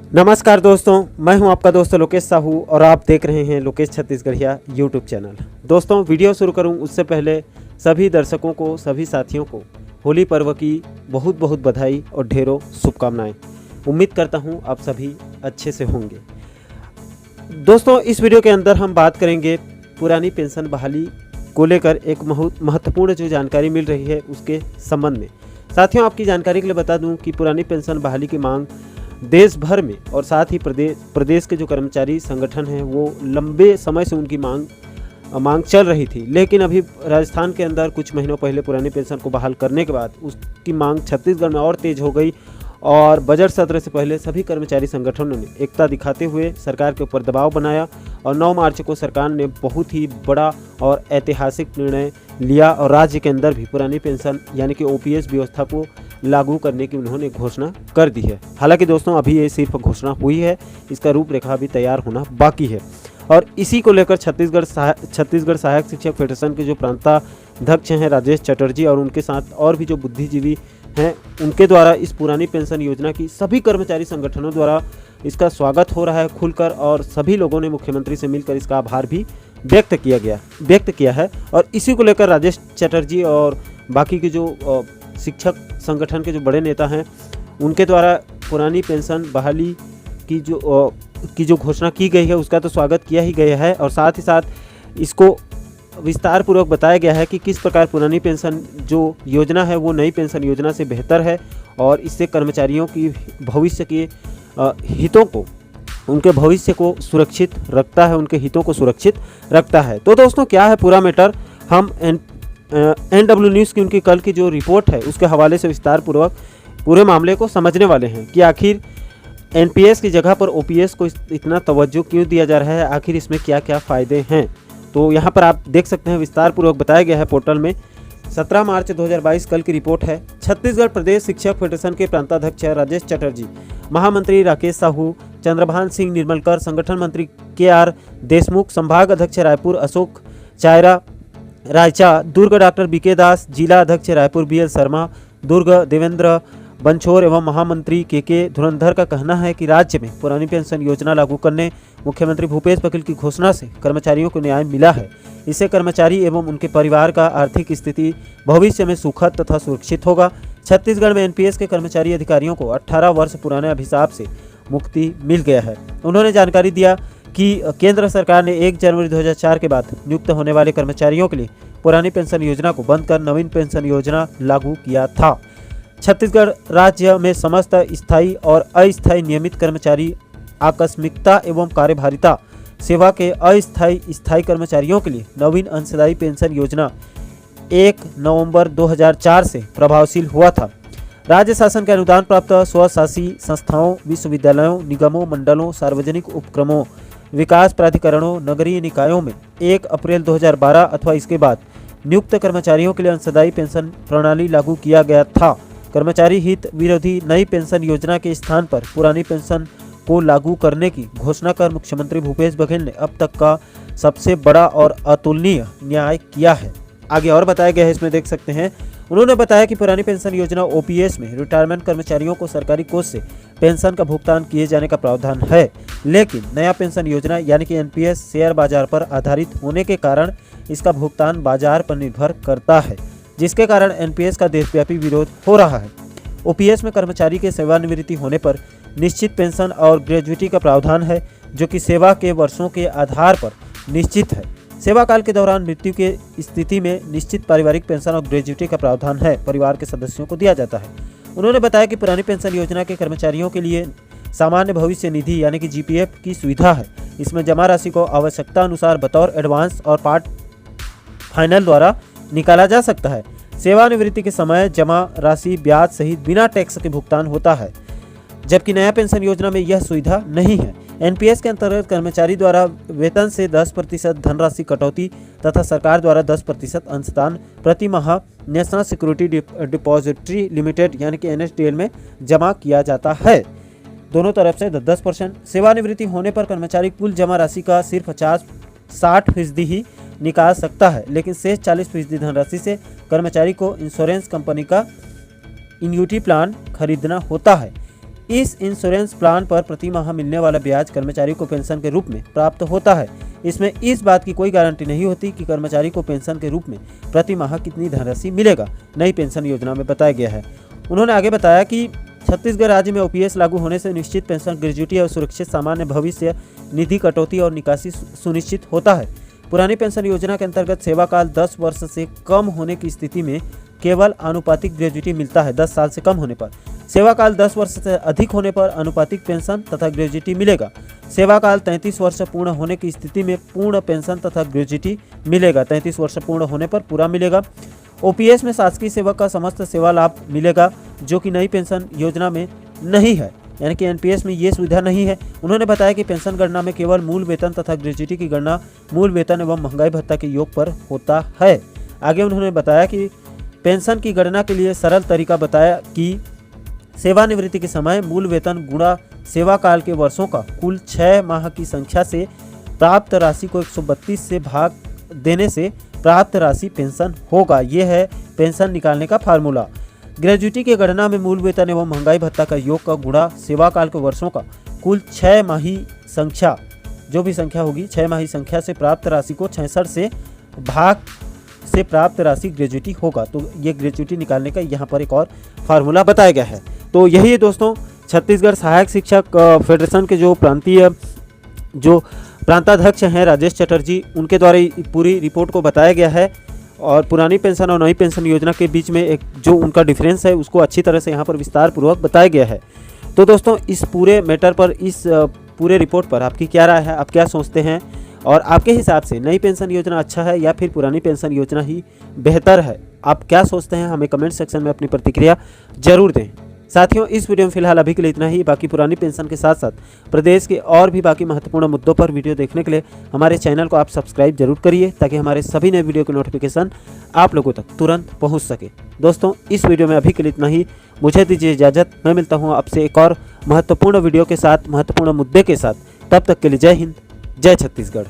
नमस्कार दोस्तों, मैं हूं आपका दोस्त लोकेश साहू और आप देख रहे हैं लोकेश छत्तीसगढ़िया यूट्यूब चैनल। दोस्तों, वीडियो शुरू करूं उससे पहले सभी दर्शकों को, सभी साथियों को होली पर्व की बहुत बहुत बधाई और ढेरों शुभकामनाएं। उम्मीद करता हूं आप सभी अच्छे से होंगे। दोस्तों, इस वीडियो के अंदर हम बात करेंगे पुरानी पेंशन बहाली को लेकर एक महत्वपूर्ण जो जानकारी मिल रही है उसके संबंध में। साथियों, आपकी जानकारी के लिए बता दूं कि पुरानी पेंशन बहाली की मांग देश भर में और साथ ही प्रदेश के जो कर्मचारी संगठन हैं वो लंबे समय से उनकी मांग चल रही थी। लेकिन अभी राजस्थान के अंदर कुछ महीनों पहले पुरानी पेंशन को बहाल करने के बाद उसकी मांग छत्तीसगढ़ में और तेज हो गई और बजट सत्र से पहले सभी कर्मचारी संगठनों ने एकता दिखाते हुए सरकार के ऊपर दबाव बनाया और 9 मार्च को सरकार ने बहुत ही बड़ा और ऐतिहासिक निर्णय लिया और राज्य के अंदर भी पुरानी पेंशन यानी कि ओपीएस व्यवस्था को लागू करने की उन्होंने घोषणा कर दी है। हालांकि दोस्तों, अभी ये सिर्फ घोषणा हुई है, इसका रूपरेखा अभी तैयार होना बाकी है। और इसी को लेकर छत्तीसगढ़ सहायक शिक्षक फेडरेशन के जो प्रांताध्यक्ष हैं राजेश चटर्जी और उनके साथ और भी जो बुद्धिजीवी हैं उनके द्वारा इस पुरानी पेंशन योजना की सभी कर्मचारी संगठनों द्वारा इसका स्वागत हो रहा है खुलकर, और सभी लोगों ने मुख्यमंत्री से मिलकर इसका आभार भी व्यक्त किया है। और इसी को लेकर राजेश चटर्जी और बाकी के जो शिक्षक संगठन के जो बड़े नेता हैं उनके द्वारा पुरानी पेंशन बहाली की जो घोषणा की गई है उसका तो स्वागत किया ही गया है और साथ ही साथ इसको विस्तार पूर्वक बताया गया है कि किस प्रकार पुरानी पेंशन जो योजना है वो नई पेंशन योजना से बेहतर है और इससे कर्मचारियों की भविष्य के हितों को, उनके भविष्य को सुरक्षित रखता है, उनके हितों को सुरक्षित रखता है। तो दोस्तों, क्या है पूरा मैटर, हम NW न्यूज़ की उनकी कल की जो रिपोर्ट है उसके हवाले से विस्तार पूर्वक पूरे मामले को समझने वाले हैं कि आखिर एनपीएस की जगह पर ओपीएस को इतना तवज्जो क्यों दिया जा रहा है, आखिर इसमें क्या क्या फ़ायदे हैं। तो यहाँ पर आप देख सकते हैं विस्तार पूर्वक बताया गया है पोर्टल में। 17 मार्च 2022 कल की रिपोर्ट है। छत्तीसगढ़ प्रदेश शिक्षक फेडरेशन के प्रांताध्यक्ष राजेश चटर्जी, महामंत्री राकेश साहू, चंद्रभान सिंह निर्मलकर, संगठन मंत्री KR देशमुख, संभाग अध्यक्ष रायपुर अशोक चायरा रायचा, दुर्ग डॉक्टर BK दास, जिला अध्यक्ष रायपुर BL शर्मा, दुर्ग देवेंद्र बंछोर एवं महामंत्री KK धुरंधर का कहना है कि राज्य में पुरानी पेंशन योजना लागू करने मुख्यमंत्री भूपेश बघेल की घोषणा से कर्मचारियों को न्याय मिला है। इससे कर्मचारी एवं उनके परिवार का आर्थिक स्थिति भविष्य में सुखद तथा सुरक्षित होगा। छत्तीसगढ़ में एनपीएस के कर्मचारी अधिकारियों को 18 वर्ष पुराने अभिशाप से मुक्ति मिल गया है। उन्होंने जानकारी दिया कि केंद्र सरकार ने 1 जनवरी 2004 के बाद नियुक्त होने वाले कर्मचारियों के लिए पुरानी पेंशन योजना को बंद कर नवीन पेंशन योजना लागू किया था। छत्तीसगढ़ राज्य में समस्त स्थायी और अस्थायी नियमित कर्मचारी, आकस्मिकता एवं कार्यभारिता सेवा के स्थायी कर्मचारियों के लिए नवीन अंशदायी पेंशन योजना 1 नवंबर 2004 से प्रभावशील हुआ था। राज्य शासन के अनुदान प्राप्त स्वशासी संस्थाओं, विश्वविद्यालयों, निगमों, मंडलों, सार्वजनिक उपक्रमों, विकास प्राधिकरणों, नगरीय निकायों में 1 अप्रैल 2012 अथवा इसके बाद नियुक्त कर्मचारियों के लिए अंशदायी पेंशन प्रणाली लागू किया गया था। कर्मचारी हित विरोधी नई पेंशन योजना के स्थान पर पुरानी पेंशन को लागू करने की घोषणा कर मुख्यमंत्री भूपेश बघेल ने अब तक का सबसे बड़ा और अतुलनीय न्याय किया है। आगे और बताया गया है, इसमें देख सकते हैं। उन्होंने बताया कि पुरानी पेंशन योजना ओपीएस में रिटायरमेंट कर्मचारियों को सरकारी कोष से पेंशन का भुगतान किए जाने का प्रावधान है, लेकिन नया पेंशन योजना यानी कि एनपीएस शेयर बाजार पर आधारित होने के कारण इसका भुगतान बाजार पर निर्भर करता है, जिसके कारण एनपीएस का देशव्यापी विरोध हो रहा है। ओपीएस में कर्मचारी के सेवानिवृत्ति होने पर निश्चित पेंशन और ग्रेजुइटी का प्रावधान है, जो कि सेवा के वर्षों के आधार पर निश्चित है। सेवा काल के दौरान मृत्यु की स्थिति में निश्चित पारिवारिक पेंशन और ग्रेजुइटी का प्रावधान है, परिवार के सदस्यों को दिया जाता है। उन्होंने बताया कि पुरानी पेंशन योजना के कर्मचारियों के लिए सामान्य भविष्य निधि यानी कि जीपीएफ की सुविधा है। इसमें जमा राशि को आवश्यकता अनुसार बतौर एडवांस और पार्ट फाइनल द्वारा निकाला जा सकता है। सेवानिवृत्ति के समय जमा राशि ब्याज सहित बिना टैक्स के भुगतान होता है, जबकि नया पेंशन योजना में यह सुविधा नहीं है। एनपीएस के अंतर्गत कर्मचारी द्वारा वेतन से 10% धनराशि कटौती तथा सरकार द्वारा 10% अंशदान प्रति माह नेशनल सिक्योरिटी डिपॉजिटरी लिमिटेड यानी कि NSDL में जमा किया जाता है। दोनों तरफ से 10%। सेवानिवृत्ति होने पर कर्मचारी कुल जमा राशि का सिर्फ 60% ही निकाल सकता है, लेकिन शेष 40% धनराशि से कर्मचारी को इंश्योरेंस कंपनी का इन्यूटी प्लान खरीदना होता है। इस इंश्योरेंस प्लान पर प्रति माह मिलने वाला ब्याज कर्मचारी को पेंशन के रूप में प्राप्त होता है। इसमें इस बात की कोई गारंटी नहीं होती कि कर्मचारी को पेंशन के रूप में प्रति माह कितनी धनराशि मिलेगा, नई पेंशन योजना में बताया गया है। उन्होंने आगे बताया कि छत्तीसगढ़ राज्य में ओपीएस लागू होने से निश्चित पेंशन, ग्रेजुटी और सुरक्षित सामान्य भविष्य निधि कटौती और निकासी सुनिश्चित होता है। पुरानी पेंशन योजना के अंतर्गत सेवा काल 10 वर्ष से कम होने की स्थिति में केवल आनुपातिक ग्रेजुटी मिलता है। 10 साल से कम होने पर सेवा काल 10 वर्ष से अधिक होने पर अनुपातिक पेंशन तथा ग्रेजुटी मिलेगा। सेवा काल 33 वर्ष पूर्ण होने की स्थिति में पूर्ण पेंशन तथा ग्रेजुटी मिलेगा। 33 वर्ष पूर्ण होने पर पूरा मिलेगा। ओपीएस में शासकीय सेवक का समस्त सेवा लाभ मिलेगा, जो कि नई पेंशन योजना में नहीं है, यानी कि एनपीएस में ये सुविधा नहीं है। उन्होंने बताया कि पेंशन गणना में केवल मूल वेतन तथा ग्रेजुटी की गणना मूल वेतन एवं महंगाई भत्ता के योग पर होता है। आगे उन्होंने बताया कि पेंशन की गणना के लिए सरल तरीका बताया कि सेवानिवृत्ति के समय मूल वेतन गुणा सेवा काल के वर्षों का कुल 6 माह की संख्या से प्राप्त राशि को 132 से भाग देने से प्राप्त राशि पेंशन होगा। यह है पेंशन निकालने का फार्मूला। ग्रेजुटी की गणना में मूल वेतन एवं महंगाई भत्ता का योग का गुणा सेवा काल के वर्षों का कुल 6 माही संख्या, जो भी संख्या होगी 6 माही संख्या से प्राप्त राशि को 66 से भाग से प्राप्त राशि ग्रेजुटी होगा। तो ये ग्रेजुटी निकालने का यहाँ पर एक और फार्मूला बताया गया है। तो यही है दोस्तों, छत्तीसगढ़ सहायक शिक्षक फेडरेशन के जो प्रांताध्यक्ष हैं राजेश चटर्जी, उनके द्वारा पूरी रिपोर्ट को बताया गया है और पुरानी पेंशन और नई पेंशन योजना के बीच में एक जो उनका डिफरेंस है उसको अच्छी तरह से यहाँ पर विस्तार पूर्वक बताया गया है। तो दोस्तों, इस पूरे मैटर पर, इस पूरे रिपोर्ट पर आपकी क्या राय है, आप क्या सोचते हैं और आपके हिसाब से नई पेंशन योजना अच्छा है या फिर पुरानी पेंशन योजना ही बेहतर है? आप क्या सोचते हैं, हमें कमेंट सेक्शन में अपनी प्रतिक्रिया जरूर दें। साथियों, इस वीडियो में फिलहाल अभी के लिए इतना ही। बाकी पुरानी पेंशन के साथ साथ प्रदेश के और भी बाकी महत्वपूर्ण मुद्दों पर वीडियो देखने के लिए हमारे चैनल को आप सब्सक्राइब जरूर करिए, ताकि हमारे सभी नए वीडियो की नोटिफिकेशन आप लोगों तक तुरंत पहुंच सके। दोस्तों, इस वीडियो में अभी के लिए इतना ही। मुझे दीजिए इजाज़त। मैं मिलता हूँ आपसे एक और महत्वपूर्ण वीडियो के साथ, महत्वपूर्ण मुद्दे के साथ। तब तक के लिए जय हिंद, जय छत्तीसगढ़।